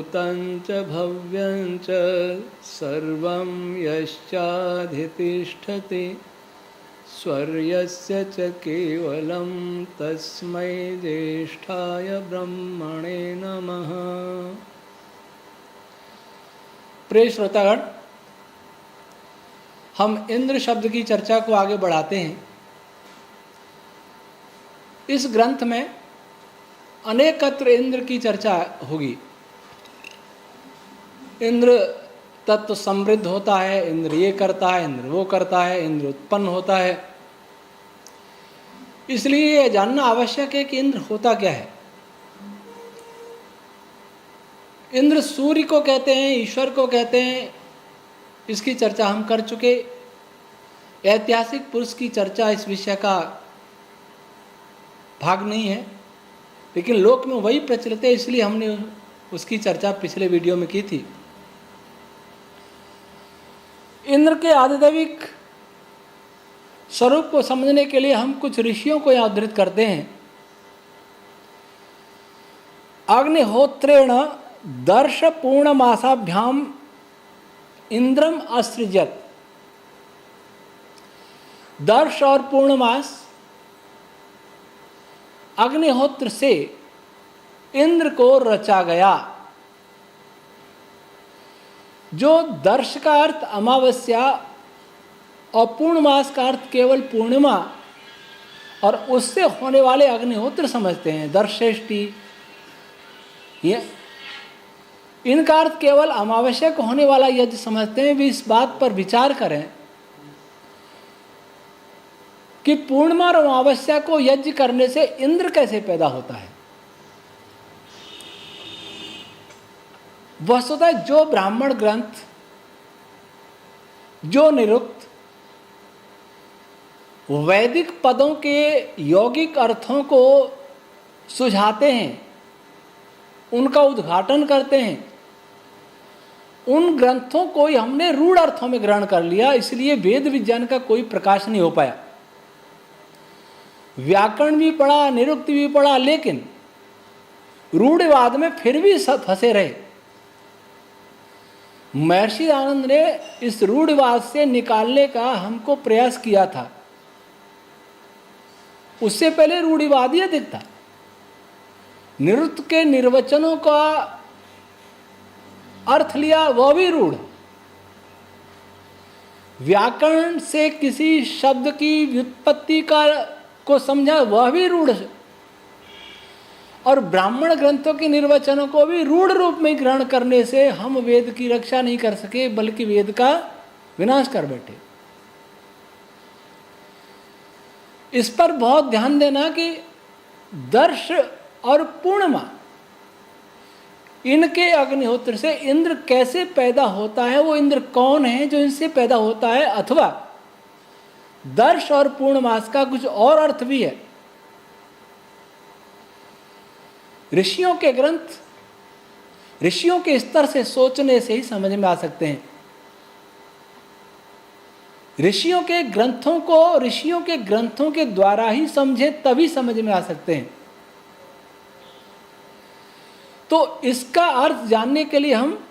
भूतं च भव्यं च सर्वं यश्चाधितिष्ठति स्वर्यस्य च केवलं तस्मै ज्येष्ठाय ब्रह्मणे नमः। प्रिय श्रोतागण, हम इंद्र शब्द की चर्चा को आगे बढ़ाते हैं। इस ग्रंथ में अनेकत्र इंद्र की चर्चा होगी। इंद्र तत्व समृद्ध होता है, इंद्र ये करता है, इंद्र वो करता है, इंद्र उत्पन्न होता है। इसलिए यह जानना आवश्यक है कि इंद्र होता क्या है। इंद्र सूर्य को कहते हैं, ईश्वर को कहते हैं, इसकी चर्चा हम कर चुके। ऐतिहासिक पुरुष की चर्चा इस विषय का भाग नहीं है, लेकिन लोक में वही प्रचलित है, इसलिए हमने उसकी चर्चा पिछले वीडियो में की थी। इंद्र के आधिदैविक स्वरूप को समझने के लिए हम कुछ ऋषियों को यहाँ उद्धृत करते हैं। अग्निहोत्रेण दर्श पूर्णमासाभ्याम इंद्रम असृजत। दर्श और पूर्णमास, अग्निहोत्र से इंद्र को रचा गया। जो दर्श का अर्थ अमावस्या और पूर्णमास का अर्थ केवल पूर्णिमा और उससे होने वाले अग्निहोत्र समझते हैं, दर्शेष्टि, ये इनका अर्थ केवल अमावस्या को होने वाला यज्ञ समझते हैं। भी इस बात पर विचार करें कि पूर्णिमा और अमावस्या को यज्ञ करने से इंद्र कैसे पैदा होता है। वस्तुतः जो ब्राह्मण ग्रंथ, जो निरुक्त वैदिक पदों के यौगिक अर्थों को सुझाते हैं, उनका उद्घाटन करते हैं, उन ग्रंथों को ही हमने रूढ़ अर्थों में ग्रहण कर लिया। इसलिए वेद विज्ञान का कोई प्रकाश नहीं हो पाया। व्याकरण भी पढ़ा, निरुक्त भी पढ़ा, लेकिन रूढ़वाद में फिर भी सब फंसे रहे। महर्षि आनंद ने इस रूढ़वाद से निकालने का हमको प्रयास किया था। उससे पहले रूढ़िवाद ही अधिक था। निरुक्त के निर्वचनों का अर्थ लिया, वह भी रूढ़। व्याकरण से किसी शब्द की व्युत्पत्ति को समझा, वह भी रूढ़। और ब्राह्मण ग्रंथों के निर्वचनों को भी रूढ़ रूप में ग्रहण करने से हम वेद की रक्षा नहीं कर सके, बल्कि वेद का विनाश कर बैठे। इस पर बहुत ध्यान देना कि दर्श और पूर्णिमा, इनके अग्निहोत्र से इंद्र कैसे पैदा होता है, वो इंद्र कौन है जो इनसे पैदा होता है, अथवा दर्श और पूर्णमास का कुछ और अर्थ भी है। ऋषियों के ग्रंथ ऋषियों के स्तर से सोचने से ही समझ में आ सकते हैं। ऋषियों के ग्रंथों के द्वारा ही समझे, तभी समझ में आ सकते हैं। तो इसका अर्थ जानने के लिए हम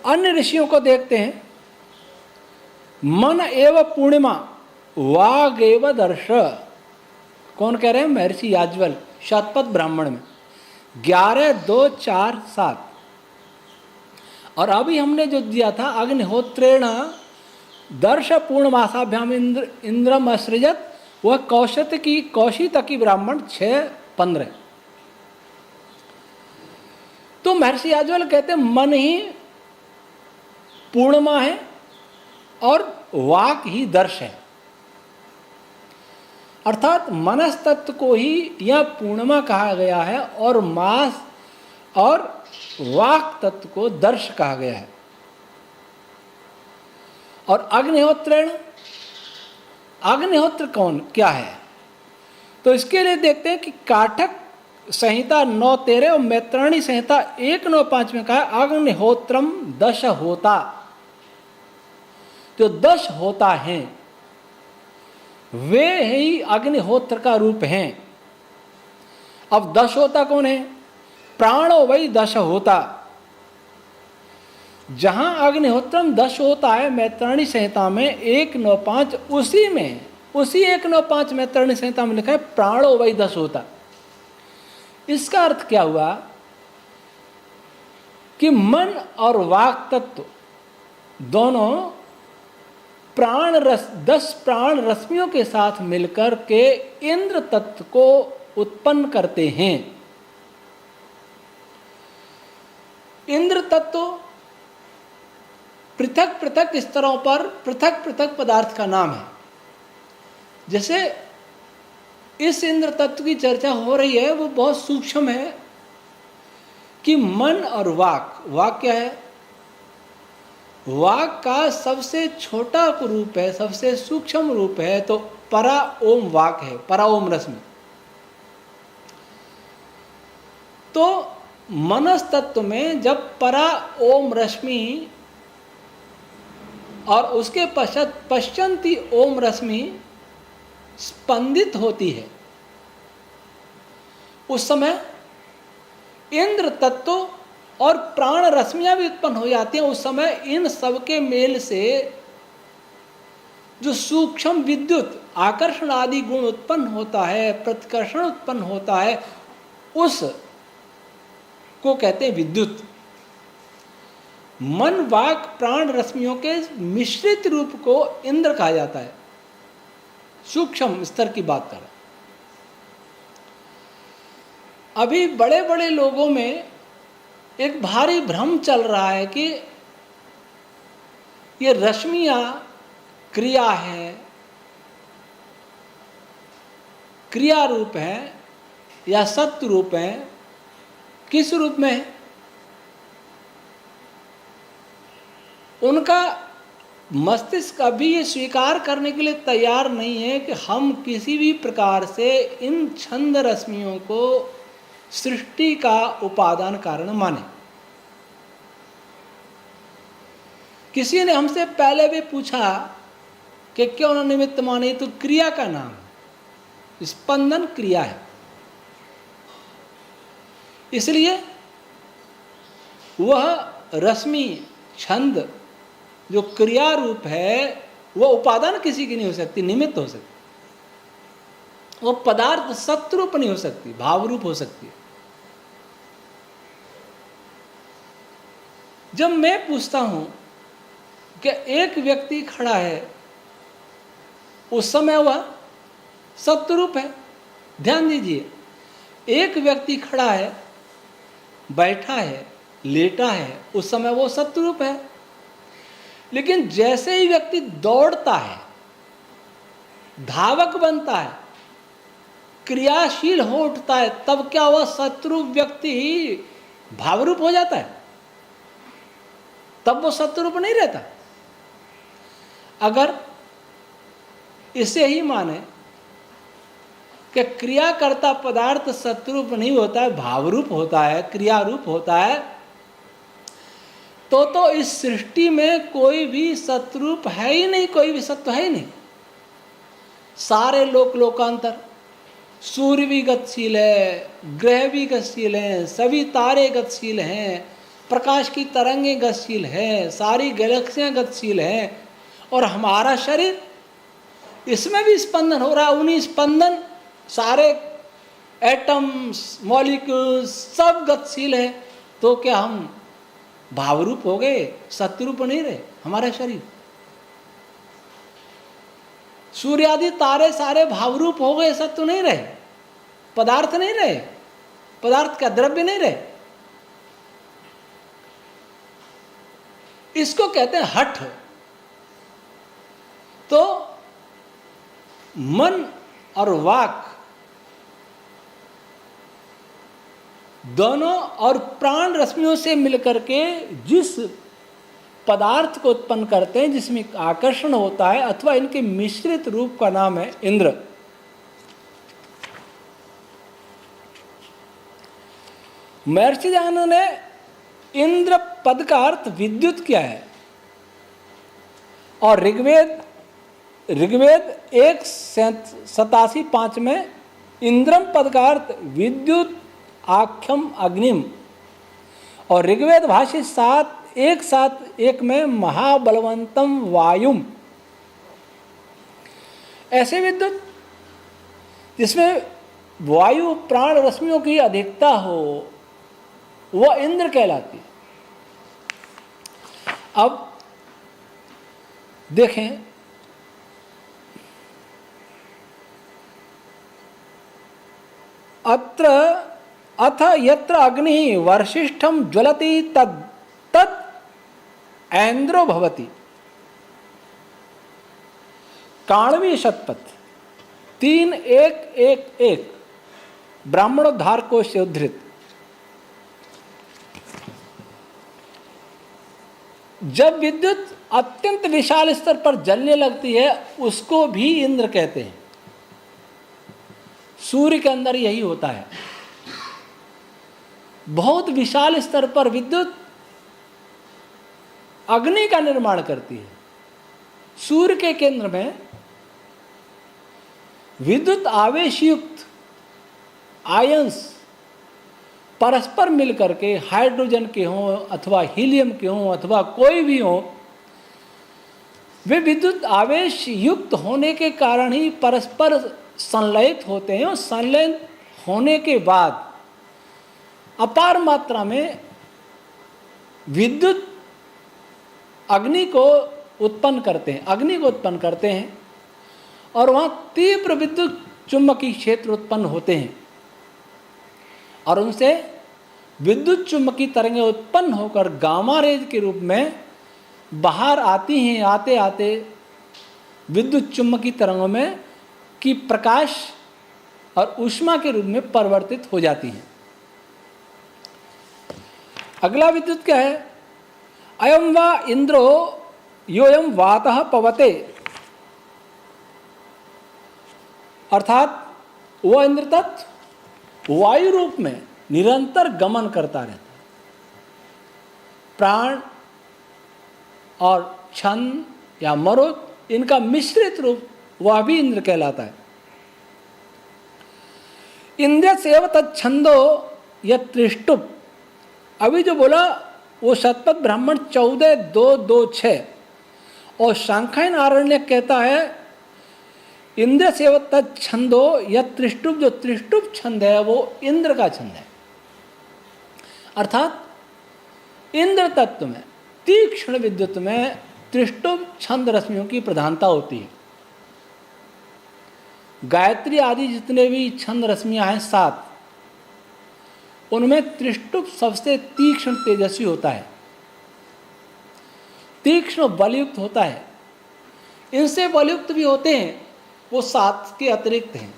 अन्य ऋषियों को देखते हैं। मन एव पूर्णिमा वाग एव दर्श। कौन कह रहे हैं? महर्षि याज्ञवल्क्य, शतपथ ब्राह्मण में 11:2-4-7। और अभी हमने जो दिया था, अग्निहोत्रेण दर्श पूर्णमासाभ्याम इंद्रम असृजत, वह कौशितकी ब्राह्मण 6:15। तो महर्षि याज्ञवल्क्य कहते हैं मन ही पूर्णिमा है और वाक ही दर्श है। अर्थात मनस तत्व को ही यह पूर्णिमा कहा गया है और मास और वाक तत्व को दर्श कहा गया है। और अग्निहोत्र क्या है? तो इसके लिए देखते हैं कि काठक संहिता 9:13 और मैत्राणी संहिता 1:9-5 में कहा अग्निहोत्रम 10 होता। तो 10 होता हैं, वे ही अग्निहोत्र का रूप हैं। अब 10 होता कौन है? प्राणो वै दश होता। जहां अग्निहोत्रम 10 होता है मैत्राणी संहिता में 195, उसी 195 मैत्राणी संहिता में लिखा है प्राणो वै 10 होता। इसका अर्थ क्या हुआ कि मन और वाक तत्व दोनों 10 प्राण रश्मियों के साथ मिलकर के इंद्र तत्व को उत्पन्न करते हैं। इंद्र तत्व पृथक पृथक स्तरों पर पृथक पृथक पदार्थ का नाम है। जैसे इस इंद्र तत्व की चर्चा हो रही है वो बहुत सूक्ष्म है कि मन और वाक क्या है? वाक का सबसे छोटा रूप है, सबसे सूक्ष्म रूप है तो परा ओम वाक है, परा ओम रश्मि। तो मनस तत्व में जब परा ओम रश्मि और उसके पश्चात पश्चंती ओम रश्मि स्पंदित होती है, उस समय इंद्र तत्व और प्राण रश्मियां भी उत्पन्न हो जाती हैं। उस समय इन सबके मेल से जो सूक्ष्म विद्युत आकर्षण आदि गुण उत्पन्न होता है, प्रतिकर्षण उत्पन्न होता है, उस को कहते हैं विद्युत। मन वाक प्राण रश्मियों के मिश्रित रूप को इंद्र कहा जाता है। सूक्ष्म स्तर की बात करें, अभी बड़े बड़े लोगों में एक भारी भ्रम चल रहा है कि ये रश्मियां क्रिया है, क्रिया रूप है या सत्य रूप है। किस रूप में है? उनका मस्तिष्क अभी ये स्वीकार करने के लिए तैयार नहीं है कि हम किसी भी प्रकार से इन छंद रश्मियों को सृष्टि का उपादान कारण माने। किसी ने हमसे पहले भी पूछा कि क्यों न निमित्त माने, तो क्रिया का नाम है, स्पंदन क्रिया है, इसलिए वह रश्मि छंद जो क्रिया रूप है वह उपादान किसी की नहीं हो सकती, निमित्त हो सकती। वो पदार्थ सत्य रूप नहीं हो सकती, भाव रूप हो सकती है। जब मैं पूछता हूं कि एक व्यक्ति खड़ा है, उस समय वह सत्य रूप है। ध्यान दीजिए, एक व्यक्ति खड़ा है, बैठा है, लेटा है, उस समय वो सत्य रूप है। लेकिन जैसे ही व्यक्ति दौड़ता है, धावक बनता है, क्रियाशील हो उठता है, तब क्या वह सत्य व्यक्ति भावरूप हो जाता है? तब वो सत्य रूप नहीं रहता। अगर इसे ही माने कि क्रिया करता पदार्थ सत्य रूप नहीं होता है, भावरूप होता है, क्रिया रूप होता है, तो इस सृष्टि में कोई भी सत्रूप है ही नहीं, कोई भी सत्व है ही नहीं। सारे लोकांतर, सूर्य भी गतिशील है, ग्रह भी गतिशील हैं, सभी तारे गतिशील हैं, प्रकाश की तरंगें गतिशील हैं, सारी गैलेक्सियां गतिशील हैं, और हमारा शरीर, इसमें भी स्पंदन हो रहा है। उन्हीं स्पंदन, सारे एटम्स, मॉलिक्यूल्स सब गतिशील है, तो क्या हम भावरूप हो गए, सत्यरूप नहीं रहे हमारा शरीर? सूर्य आदि तारे सारे भावरूप हो गए, सत्य नहीं रहे, पदार्थ नहीं रहे, पदार्थ का द्रव्य नहीं रहे। इसको कहते हैं हठ। तो मन और वाक दोनों और प्राण रश्मियों से मिलकर के जिस पदार्थ को उत्पन्न करते हैं, जिसमें आकर्षण होता है, अथवा इनके मिश्रित रूप का नाम है इंद्र। महर्षि दयानंद ने इंद्र पद का अर्थ विद्युत किया है, और ऋग्वेद 187:5 में इंद्रम पद का अर्थ विद्युत आख्यम अग्निम, और ऋग्वेद भाष्य 7:1 में महाबलवंतम वायुम। ऐसे विद्युत जिसमें वायु प्राण रश्मियों की अधिकता हो वह इंद्र कहलाती है। अब देखें, अथ यत्र अग्नि वर्षिष्ठम ज्वलति तत् ऐन्द्रो भवति। काण्वी शतपथ 3:1-1 ब्राह्मणोद्धार कोश से उद्धृत। जब विद्युत अत्यंत विशाल स्तर पर जलने लगती है उसको भी इंद्र कहते हैं। सूर्य के अंदर यही होता है। बहुत विशाल स्तर पर विद्युत अग्नि का निर्माण करती है। सूर्य के केंद्र में विद्युत आवेश युक्त आयंस परस्पर मिलकर के हाइड्रोजन के हों अथवा हीलियम के हों अथवा कोई भी हो, वे विद्युत आवेश युक्त होने के कारण ही परस्पर संलयित होते हैं और संलयित होने के बाद अपार मात्रा में विद्युत अग्नि को उत्पन्न करते हैं और वहाँ तीव्र विद्युत चुम्बकीय क्षेत्र उत्पन्न होते हैं और उनसे विद्युत चुम्बकीय तरंगें उत्पन्न होकर गामा रेज के रूप में बाहर आती हैं। आते आते विद्युत चुम्बकीय तरंगों में की प्रकाश और ऊष्मा के रूप में परिवर्तित हो जाती हैं। अगला विद्युत क्या है? अयम वा इंद्रो योयम वातः पवते, अर्थात वह इंद्र तत्व वायु रूप में निरंतर गमन करता रहता है। प्राण और छंद या मरुत इनका मिश्रित रूप वह भी इंद्र कहलाता है। इंद्र सेव तत्छंदो यत्रिष्टुप, अभी जो बोला वो शतपथ ब्राह्मण 14:2-2-6 और शांखायन आरण्यक कहता है इंद्र सेव तत्छंदो यत्रिष्टुप, जो त्रिष्टुप छंद है वो इंद्र का छंद है। अर्थात इंद्र तत्व में तीक्ष्ण विद्युत में त्रिष्टुप छंद रश्मियों की प्रधानता होती है। गायत्री आदि जितने भी छंद रश्मियां हैं 7, उनमें त्रिष्टुप सबसे तीक्ष्ण तेजस्वी होता है, तीक्ष्ण बलयुक्त होता है। इनसे बलयुक्त भी होते हैं वो 7 के अतिरिक्त हैं।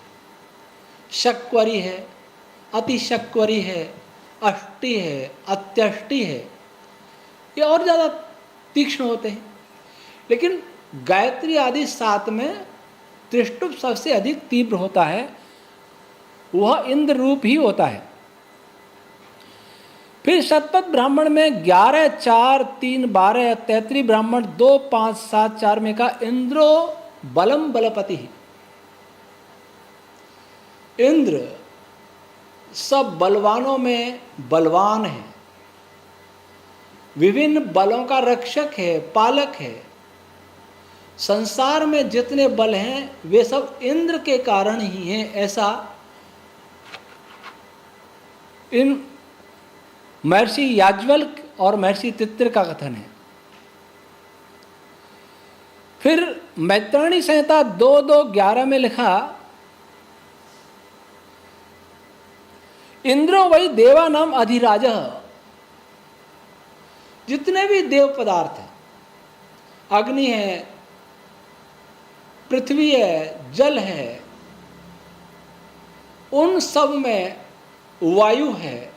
शक्वरी है, अतिशक्वरी है, अष्टि है, अत्यष्टि है, ये और ज़्यादा तीक्ष्ण होते हैं। लेकिन गायत्री आदि 7 में त्रिष्टुप सबसे अधिक तीव्र होता है, वह इंद्र रूप ही होता है। फिर शतपथ ब्राह्मण में 11, 4, 3, 12, तैतृ ब्राह्मण 2, 5, 7, 4 में का इंद्रो बलम बलपति है। इंद्र सब बलवानों में बलवान है, विभिन्न बलों का रक्षक है, पालक है। संसार में जितने बल हैं वे सब इंद्र के कारण ही हैं, ऐसा इन महर्षि याज्ञवल्क्य और महर्षि तित्र का कथन है। फिर मैत्राणी संहिता 2:2-11 में लिखा इंद्रो वही देवानाम अधिराजः, जितने भी देव पदार्थ हैं, अग्नि है, पृथ्वी है, जल है, उन सब में वायु है,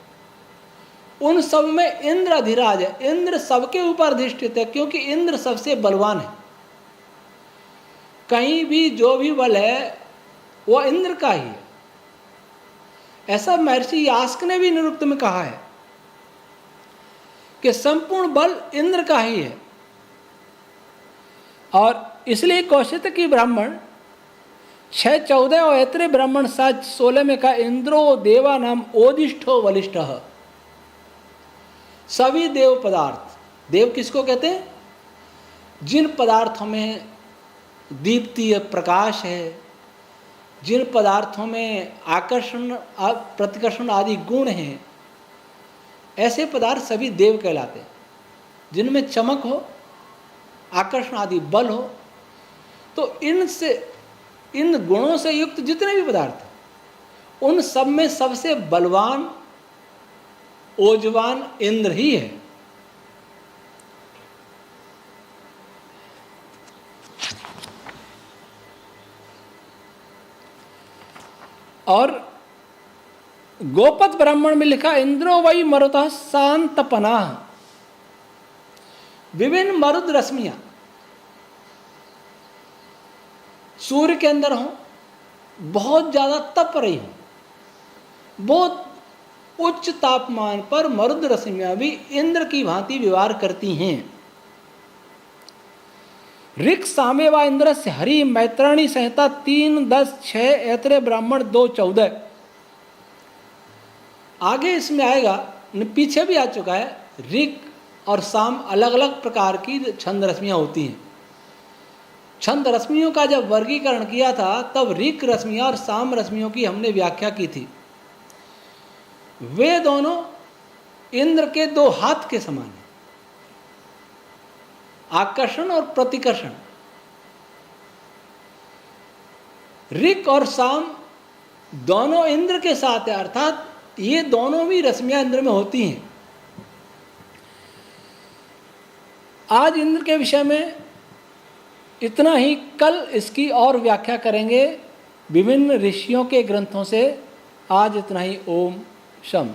उन सब में इंद्र अधिराज है। इंद्र सबके ऊपर अधिष्ठित है क्योंकि इंद्र सबसे बलवान है। कहीं भी जो भी बल है वह इंद्र का ही है। ऐसा महर्षि यास्क ने भी निरुक्त में कहा है कि संपूर्ण बल इंद्र का ही है। और इसलिए कौशिक की ब्राह्मण 6:14 और ऐतरे ब्राह्मण 7:16 में कहा इंद्रो देवा नाम ओदिष्ठो वलिष्ठ। सभी देव पदार्थ, देव किसको कहते हैं? जिन पदार्थों में दीप्तीय प्रकाश है, जिन पदार्थों में आकर्षण प्रतिकर्षण आदि गुण हैं, ऐसे पदार्थ सभी देव कहलाते हैं। जिनमें चमक हो, आकर्षण आदि बल हो, तो इनसे, इन गुणों से युक्त जितने भी पदार्थ हैं, उन सब में सबसे बलवान ओजवान इंद्र ही है। और गोपत ब्राह्मण में लिखा इंद्रो वही मरुतः शांतपनाः। विभिन्न मरुद रश्मियां सूर्य के अंदर हो, बहुत ज्यादा तप रही हो, बहुत उच्च तापमान पर मरुद रश्मियां भी इंद्र की भांति व्यवहार करती हैं। ऋक् सामे व इंद्र से हरि मैत्राणी संहिता 3:10-6 ऐतरे ब्राह्मण 2:14। आगे इसमें आएगा, पीछे भी आ चुका है, ऋक् और साम अलग अलग प्रकार की छंद रश्मियां होती हैं। छंद रश्मियों का जब वर्गीकरण किया था तब ऋक् रश्मियां और साम रश्मियों की हमने व्याख्या की थी। वे दोनों इंद्र के दो हाथ के समान हैं। आकर्षण और प्रतिकर्षण, ऋक् और साम दोनों इंद्र के साथ है, अर्थात ये दोनों भी रश्मियां इंद्र में होती हैं। आज इंद्र के विषय में इतना ही, कल इसकी और व्याख्या करेंगे विभिन्न ऋषियों के ग्रंथों से। आज इतना ही। ओम शम।